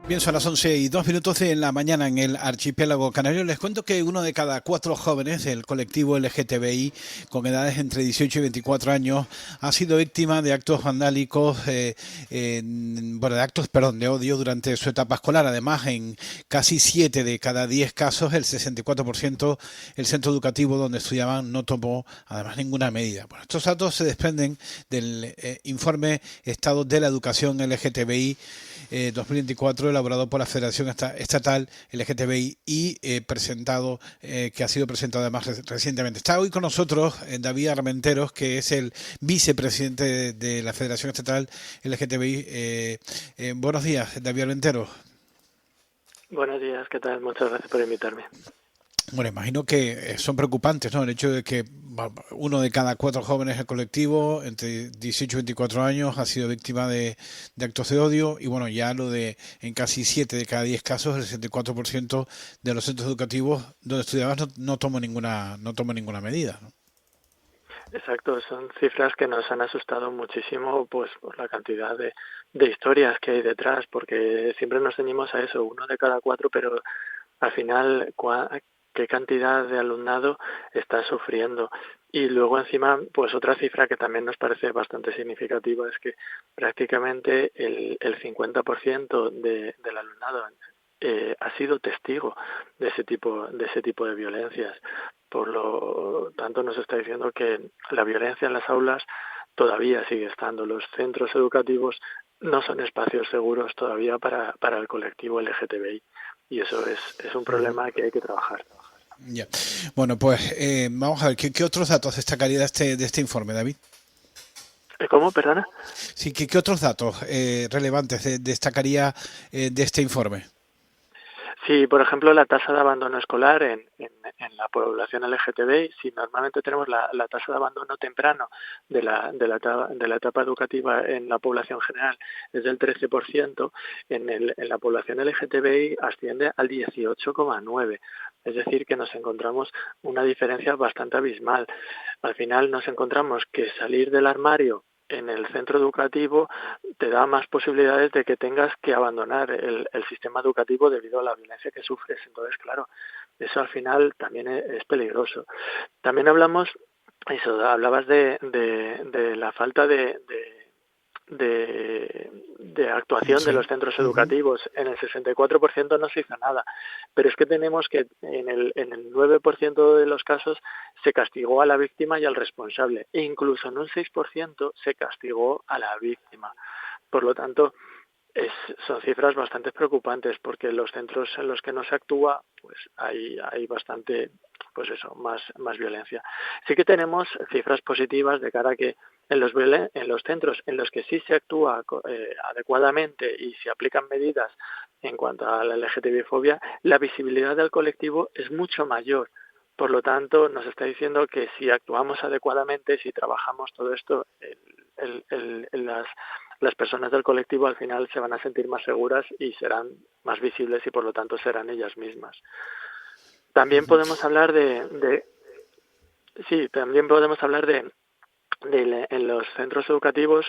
Bien, son las 11:02 de la mañana en el archipiélago canario. Les cuento que uno de cada cuatro jóvenes del colectivo LGTBI con edades entre 18 y 24 años ha sido víctima de actos vandálicos, de actos, perdón, de odio durante su etapa escolar. Además, en casi 7 de cada 10 casos, el 64%, el centro educativo donde estudiaban no tomó además ninguna medida. Bueno, estos datos se desprenden del informe Estado de la Educación LGTBI 2024, elaborado por la Federación Estatal LGTBI y que ha sido presentado además recientemente. Está hoy con nosotros David Armenteros, que es el vicepresidente de la Federación Estatal LGTBI. Buenos días, David Armenteros. Buenos días, ¿qué tal? Muchas gracias por invitarme. Bueno, imagino que son preocupantes, ¿no? El hecho de que uno de cada cuatro jóvenes del colectivo entre 18 y 24 años ha sido víctima de actos de odio y bueno, ya lo de en casi 7 de cada 10 casos, el 64% de los centros educativos donde estudiabas no tomó ninguna medida, ¿no? Exacto, son cifras que nos han asustado muchísimo, pues por la cantidad de historias que hay detrás, porque siempre nos ceñimos a eso, uno de cada cuatro, pero al final, ¿qué cantidad de alumnado está sufriendo? Y luego encima, pues otra cifra que también nos parece bastante significativa es que prácticamente el 50% del alumnado ha sido testigo de ese tipo de violencias. Por lo tanto, nos está diciendo que la violencia en las aulas todavía sigue estando. Los centros educativos no son espacios seguros todavía para el colectivo LGTBI y eso es un Uh-huh. problema que hay que trabajar. Ya. Bueno, pues vamos a ver, ¿qué otros datos destacaría de este informe, David? ¿Cómo? Perdona. Sí, ¿qué otros datos relevantes destacaría de este informe? Sí, por ejemplo, la tasa de abandono escolar en la población LGTBI, si normalmente tenemos la tasa de abandono temprano de la etapa educativa en la población general es del 13%, en la población LGTBI asciende al 18,9%. Es decir, que nos encontramos una diferencia bastante abismal. Al final nos encontramos que salir del armario en el centro educativo te da más posibilidades de que tengas que abandonar el sistema educativo debido a la violencia que sufres. Entonces, claro, eso al final también es peligroso. También hablabas de la falta de actuación de Sí. los centros Uh-huh. educativos. En el 64% no se hizo nada, pero es que tenemos que en el 9% de los casos se castigó a la víctima y al responsable, e incluso en un 6% se castigó a la víctima. Por lo tanto, son cifras bastante preocupantes porque los centros en los que no se actúa, pues hay bastante, pues eso, más violencia. Sí que tenemos cifras positivas de cara a que en los centros en los que sí se actúa adecuadamente y se aplican medidas en cuanto a la LGTBI-fobia, la visibilidad del colectivo es mucho mayor. Por lo tanto, nos está diciendo que si actuamos adecuadamente, si trabajamos todo esto, las personas del colectivo al final se van a sentir más seguras y serán más visibles y por lo tanto serán ellas mismas. También Uh-huh. podemos hablar también podemos hablar en los centros educativos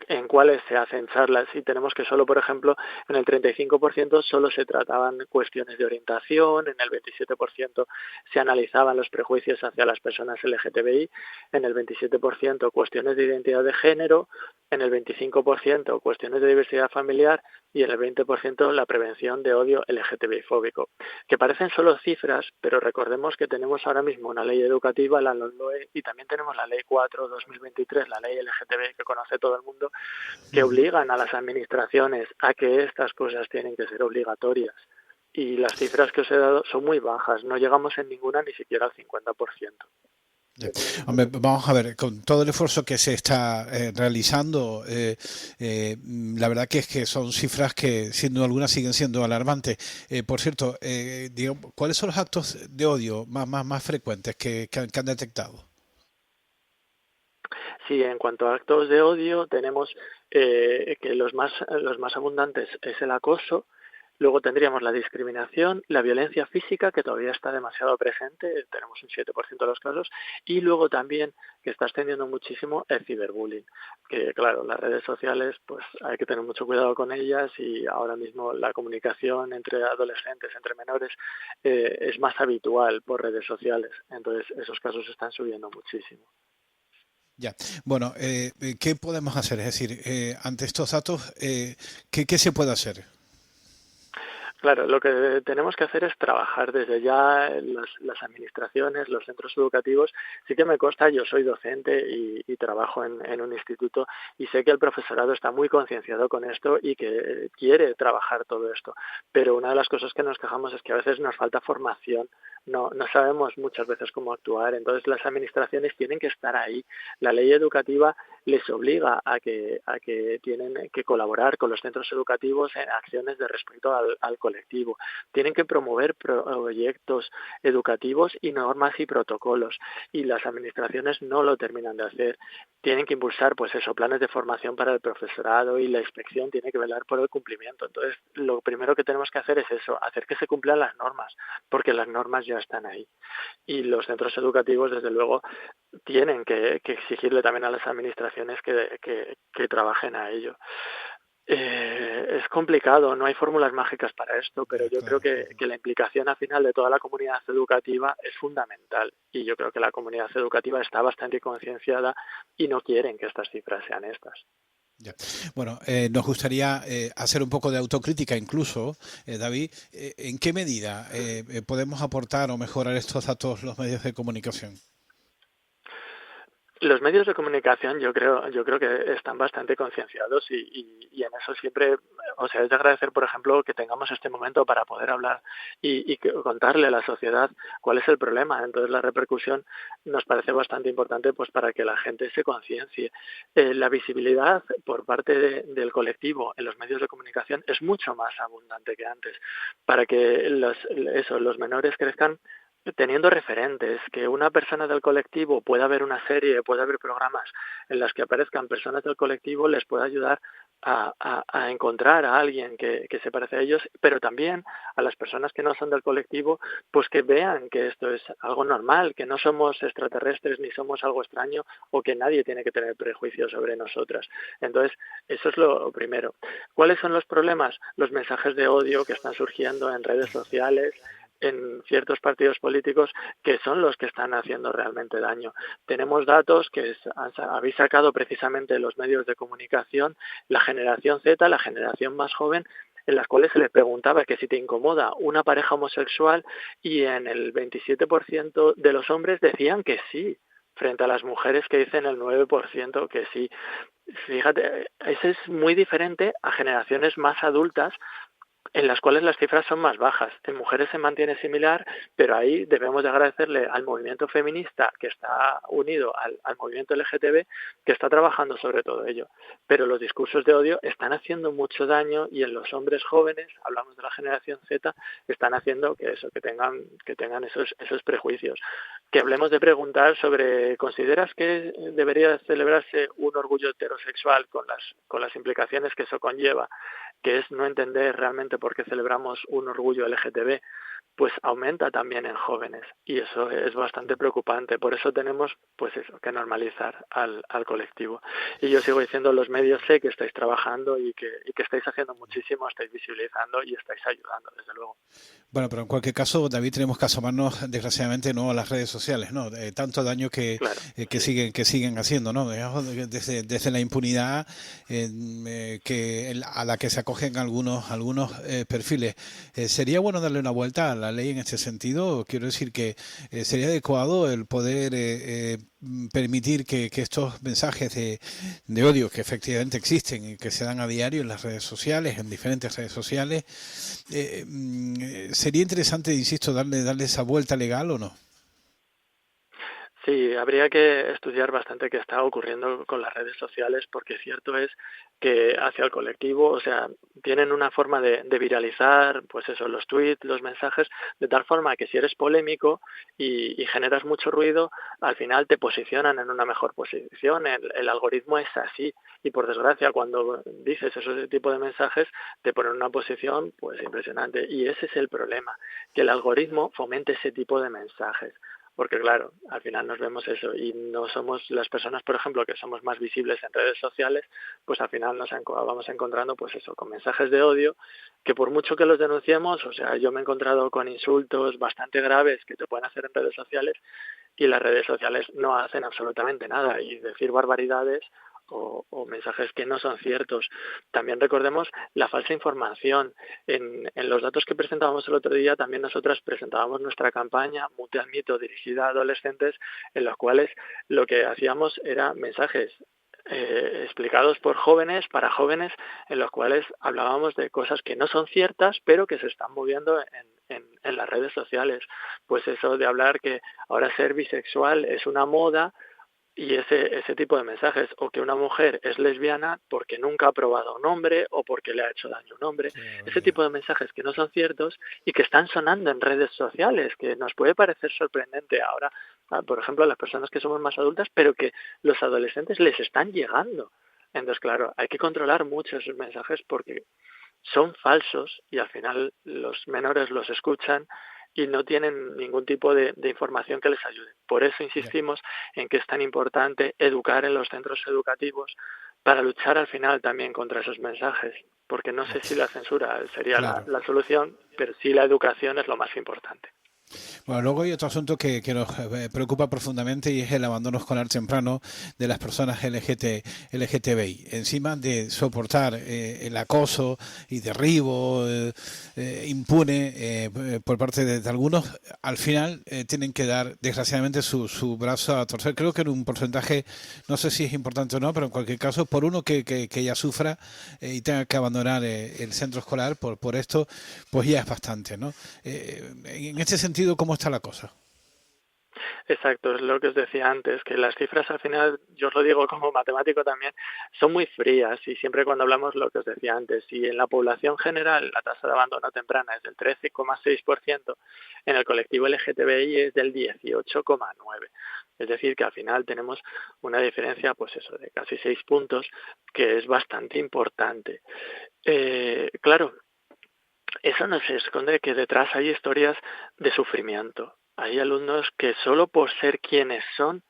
en cuáles se hacen charlas y tenemos que solo, por ejemplo, en el 35% solo se trataban cuestiones de orientación, en el 27% se analizaban los prejuicios hacia las personas LGTBI, en el 27% cuestiones de identidad de género, en el 25% cuestiones de diversidad familiar y en el 20% la prevención de odio LGTBI fóbico, que parecen solo cifras, pero recordemos que tenemos ahora mismo una ley educativa, la LOMLOE, y también tenemos la Ley 4/2023, la ley LGTBI que conoce todo el mundo, que Uh-huh. obligan a las administraciones a que estas cosas tienen que ser obligatorias. Y las cifras que os he dado son muy bajas, no llegamos en ninguna ni siquiera al 50%. Ya. Hombre, vamos a ver, con todo el esfuerzo que se está realizando, la verdad que es que son cifras que, sin duda alguna, siguen siendo alarmantes. Por cierto, ¿cuáles son los actos de odio más frecuentes que han detectado? Sí, en cuanto a actos de odio, tenemos que los más abundantes es el acoso, Luego tendríamos la discriminación, la violencia física, que todavía está demasiado presente, tenemos un 7% de los casos, y luego también, que está extendiendo muchísimo, el ciberbullying, que claro, las redes sociales, pues hay que tener mucho cuidado con ellas, y ahora mismo la comunicación entre adolescentes, entre menores, es más habitual por redes sociales, entonces esos casos están subiendo muchísimo. Ya. Bueno, ¿qué podemos hacer? Es decir, ante estos datos, ¿qué se puede hacer? Claro, lo que tenemos que hacer es trabajar desde ya las administraciones, los centros educativos. Sí que me consta, yo soy docente y trabajo en un instituto y sé que el profesorado está muy concienciado con esto y que quiere trabajar todo esto. Pero una de las cosas que nos quejamos es que a veces nos falta formación, no sabemos muchas veces cómo actuar, entonces las administraciones tienen que estar ahí. La ley educativa les obliga a que tienen que colaborar con los centros educativos en acciones de respeto al colectivo. Tienen que promover proyectos educativos y normas y protocolos, y las administraciones no lo terminan de hacer. Tienen que impulsar, pues eso, planes de formación para el profesorado, y la inspección tiene que velar por el cumplimiento. Entonces, lo primero que tenemos que hacer es eso, hacer que se cumplan las normas, porque las normas ya están ahí. Y los centros educativos, desde luego, tienen que exigirle también a las administraciones que trabajen a ello. Es complicado, no hay fórmulas mágicas para esto, pero yo creo que la implicación al final de toda la comunidad educativa es fundamental, y yo creo que la comunidad educativa está bastante concienciada y no quieren que estas cifras sean estas. Ya. Bueno, nos gustaría hacer un poco de autocrítica incluso, David. ¿En qué medida podemos aportar o mejorar estos datos los medios de comunicación? Los medios de comunicación yo creo que están bastante concienciados y en eso siempre, o sea, es de agradecer, por ejemplo, que tengamos este momento para poder hablar y contarle a la sociedad cuál es el problema. Entonces la repercusión nos parece bastante importante, pues para que la gente se conciencie. La visibilidad por parte del colectivo en los medios de comunicación es mucho más abundante que antes, para que los menores crezcan teniendo referentes, que una persona del colectivo pueda ver una serie, pueda ver programas en las que aparezcan personas del colectivo, les puede ayudar a encontrar a alguien que se parece a ellos, pero también a las personas que no son del colectivo, pues que vean que esto es algo normal, que no somos extraterrestres ni somos algo extraño, o que nadie tiene que tener prejuicios sobre nosotras. Entonces, eso es lo primero. ¿Cuáles son los problemas? Los mensajes de odio que están surgiendo en redes sociales, en ciertos partidos políticos, que son los que están haciendo realmente daño. Tenemos datos que habéis sacado precisamente los medios de comunicación, la generación Z, la generación más joven, en las cuales se les preguntaba que si te incomoda una pareja homosexual, y en el 27% de los hombres decían que sí, frente a las mujeres que dicen el 9% que sí. Fíjate, eso es muy diferente a generaciones más adultas, en las cuales las cifras son más bajas. En mujeres se mantiene similar, pero ahí debemos de agradecerle al movimiento feminista, que está unido al movimiento LGTB, que está trabajando sobre todo ello. Pero los discursos de odio están haciendo mucho daño, y en los hombres jóvenes, hablamos de la generación Z, están haciendo que tengan esos prejuicios. Que hablemos de preguntar sobre, ¿consideras que debería celebrarse un orgullo heterosexual con las implicaciones que eso conlleva, que es no entender realmente por qué celebramos un orgullo LGTB? Pues aumenta también en jóvenes, y eso es bastante preocupante. Por eso tenemos, pues eso, que normalizar al colectivo. Y yo sigo diciendo, los medios, sé que estáis trabajando y que estáis haciendo muchísimo, estáis visibilizando y estáis ayudando, desde luego. Bueno, pero en cualquier caso, David, tenemos que asomarnos, desgraciadamente, no a las redes sociales, ¿no? Tanto daño Claro, que sí. siguen haciendo, ¿no? Desde la impunidad a la que se acogen algunos perfiles. Sería bueno darle una vuelta a la ley en este sentido. Quiero decir que sería adecuado el poder permitir que estos mensajes de odio, que efectivamente existen y que se dan a diario en las redes sociales, en diferentes redes sociales, sería interesante, insisto, darle esa vuelta legal, ¿o no? Sí, habría que estudiar bastante qué está ocurriendo con las redes sociales, porque cierto es que hacia el colectivo, o sea, tienen una forma de viralizar, pues eso, los tweets, los mensajes, de tal forma que si eres polémico y generas mucho ruido, al final te posicionan en una mejor posición. El algoritmo es así y por desgracia cuando dices ese tipo de mensajes te ponen en una posición pues impresionante y ese es el problema, que el algoritmo fomente ese tipo de mensajes. Porque claro, al final nos vemos eso y no somos las personas, por ejemplo, que somos más visibles en redes sociales, pues al final nos vamos encontrando pues eso, con mensajes de odio, que por mucho que los denunciemos, o sea, yo me he encontrado con insultos bastante graves que te pueden hacer en redes sociales y las redes sociales no hacen absolutamente nada y decir barbaridades o mensajes que no son ciertos. También recordemos la falsa información. En los datos que presentábamos el otro día, también nosotras presentábamos nuestra campaña Mute al Mito dirigida a adolescentes, en los cuales lo que hacíamos era mensajes explicados por jóvenes, para jóvenes, en los cuales hablábamos de cosas que no son ciertas, pero que se están moviendo en las redes sociales. Pues eso de hablar que ahora ser bisexual es una moda, y ese tipo de mensajes, o que una mujer es lesbiana porque nunca ha probado a un hombre o porque le ha hecho daño a un hombre, ese tipo de mensajes que no son ciertos y que están sonando en redes sociales, que nos puede parecer sorprendente ahora, por ejemplo, a las personas que somos más adultas, pero que los adolescentes les están llegando. Entonces, claro, hay que controlar mucho esos mensajes porque son falsos y al final los menores los escuchan y no tienen ningún tipo de información que les ayude. Por eso insistimos en que es tan importante educar en los centros educativos para luchar al final también contra esos mensajes, porque no sé si la censura sería Claro. la solución, pero sí la educación es lo más importante. Bueno, luego hay otro asunto que nos preocupa profundamente y es el abandono escolar temprano de las personas LGTBI. Encima de soportar el acoso y derribo impune por parte de algunos, al final tienen que dar, desgraciadamente, su brazo a torcer. Creo que en un porcentaje, no sé si es importante o no, pero en cualquier caso, por uno que ella sufra y tenga que abandonar el centro escolar por esto, pues ya es bastante, ¿no? En este sentido, ¿cómo está la cosa? Exacto, es lo que os decía antes, que las cifras al final, yo os lo digo como matemático también, son muy frías y siempre cuando hablamos lo que os decía antes, si en la población general la tasa de abandono temprana es del 13,6%, en el colectivo LGTBI es del 18,9%. Es decir, que al final tenemos una diferencia, pues eso, de casi 6 puntos, que es bastante importante. Claro, eso no se esconde que detrás hay historias de sufrimiento. Hay alumnos que solo por ser quienes son,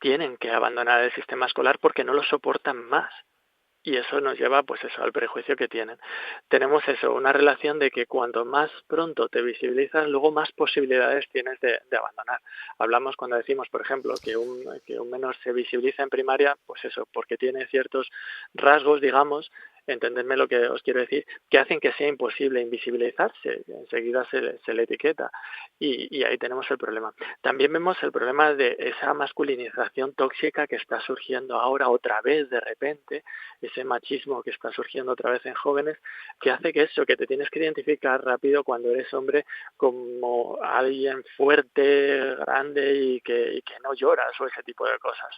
tienen que abandonar el sistema escolar porque no lo soportan más. Y eso nos lleva, pues eso, al prejuicio que tienen. Tenemos eso, una relación de que cuanto más pronto te visibilizas, luego más posibilidades tienes de abandonar. Hablamos cuando decimos, por ejemplo, que un menor se visibiliza en primaria, pues eso, porque tiene ciertos rasgos, digamos, entendedme lo que os quiero decir, que hacen que sea imposible invisibilizarse, enseguida se le etiqueta y ahí tenemos el problema. También vemos el problema de esa masculinización tóxica que está surgiendo ahora otra vez de repente, ese machismo que está surgiendo otra vez en jóvenes, que hace que eso, que te tienes que identificar rápido cuando eres hombre como alguien fuerte, grande y que no lloras o ese tipo de cosas.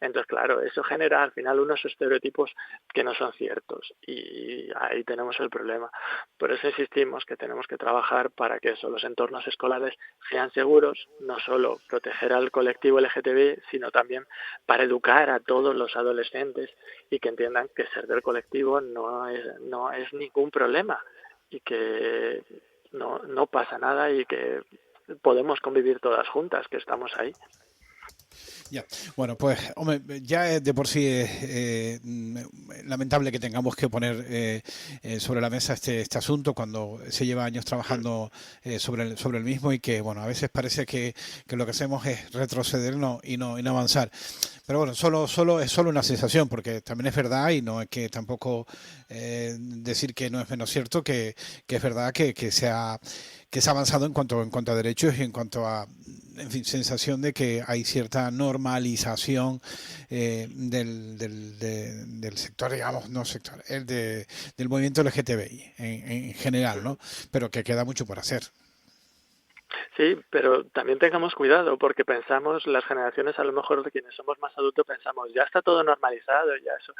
Entonces, claro, eso genera al final unos estereotipos que no son ciertos y ahí tenemos el problema. Por eso insistimos que tenemos que trabajar para que eso, los entornos escolares sean seguros, no solo proteger al colectivo LGTB, sino también para educar a todos los adolescentes y que entiendan que ser del colectivo no es ningún problema y que no pasa nada y que podemos convivir todas juntas, que estamos ahí. Ya, bueno, pues, hombre, ya de por sí es lamentable que tengamos que poner sobre la mesa este asunto cuando se lleva años trabajando sobre el mismo y que, bueno, a veces parece que lo que hacemos es retroceder y no avanzar. Pero bueno, es solo una sensación, porque también es verdad y no hay que tampoco decir que no es menos cierto que es verdad que se ha avanzado en cuanto a derechos y en cuanto a, en fin, sensación de que hay cierta normalización del sector, digamos, no sector, del movimiento LGTBI en general, ¿no? Pero que queda mucho por hacer. Sí, pero también tengamos cuidado porque pensamos, las generaciones a lo mejor de quienes somos más adultos pensamos, ya está todo normalizado, ya eso.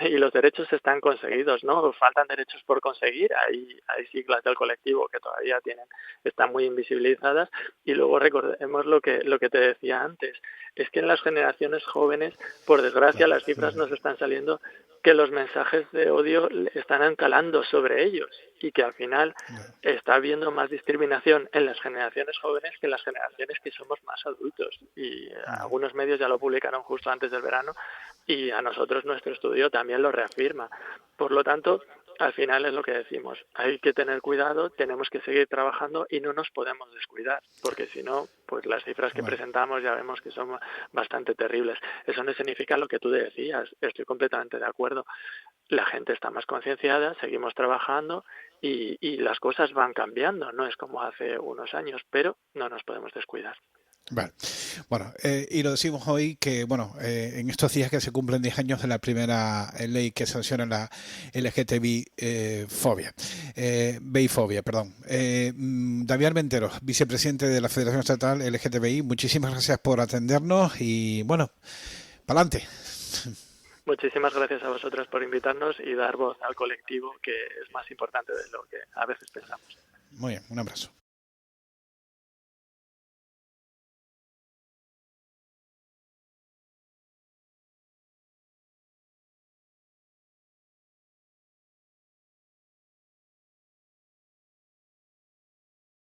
Y los derechos están conseguidos, ¿no? Faltan derechos por conseguir, hay siglas del colectivo que todavía están muy invisibilizadas, y luego recordemos lo que te decía antes, es que en las generaciones jóvenes, por desgracia, Claro. las cifras nos están saliendo que los mensajes de odio están encalando sobre ellos y que al final está habiendo más discriminación en las generaciones jóvenes que en las generaciones que somos más adultos. Y algunos medios ya lo publicaron justo antes del verano y a nosotros nuestro estudio también lo reafirma. Por lo tanto, al final es lo que decimos, hay que tener cuidado, tenemos que seguir trabajando y no nos podemos descuidar, porque si no, pues las cifras que Bueno. presentamos ya vemos que son bastante terribles. Eso no significa lo que tú decías, estoy completamente de acuerdo. La gente está más concienciada, seguimos trabajando y las cosas van cambiando, no es como hace unos años, pero no nos podemos descuidar. Vale. Bueno, y lo decimos hoy que, bueno, en estos días que se cumplen 10 años de la primera ley que sanciona la LGTBI fobia, BI-fobia, perdón. David Armenteros, vicepresidente de la Federación Estatal LGTBI, muchísimas gracias por atendernos y, bueno, pa'lante. Muchísimas gracias a vosotros por invitarnos y dar voz al colectivo, que es más importante de lo que a veces pensamos. Muy bien, un abrazo.